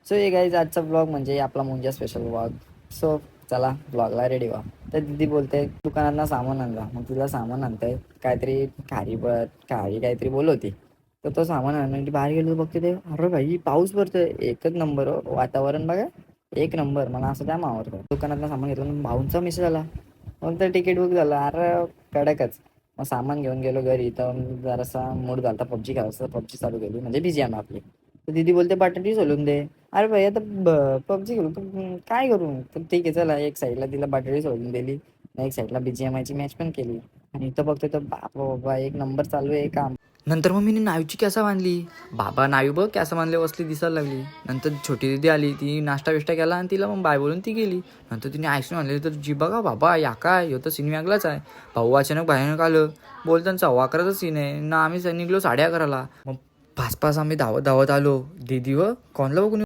So हे guys आजचा blog म्हणजे आपला मुंजा स्पेशल ब्लॉग. सो चला ब्लॉगला रेडी व्हा. तर दीदी बोलते दुकानात सामान आणला. मग तिला सामान आणतंय काहीतरी खारी काहीतरी बोलवती. तर तो सामान आणून बाहेर गेलो बघते ते अरे भाई पाऊस पडतोय. एकच नंबर वातावरण बघा एक नंबर. मला असं त्या आवडतं. दुकानात सामान घेतलं भाऊंचा मेसेज आला. मग तर तिकीट बुक झालं. अरे कडकच. मग सामान घेऊन गेलो घरी. तर जरासा मूड झाला पबजी खेळायचा. पबजी चालू केली म्हणजे BGM आपली. तर दीदी बोलते बटाटी सोलून दे. अरे भाई आता पबजी खेळू तर काय करू. तर ठीक आहे चला एक साईडला तिला बटाटी सोडून दिली. एक साईडला BGMI ची मॅच पण केली. आणि इथं बघतोय तर बाबा एक नंबर चालू आहे काम. नंतर मग मी नायूची कॅसा बांधली. बाबा नायू बघ कॅसा बांधले बसली दिसायला लागली. नंतर छोटी दीदी आली. ती नाश्ता बिष्टा केला आणि तिला मग बाय बोलून ती गेली. नंतर तिने आईस्क्रीम आणली. तर जी बघा बाबा या काय ह्यो तर सीन वेगळाच आहे. भाऊ अचानक भयानक आलं. बोलताना 11:15चा सीन आहे ना. आम्ही निघलो 11:30ला. मग पाच आम्ही धावत आलो. दीदी व कोणला बघून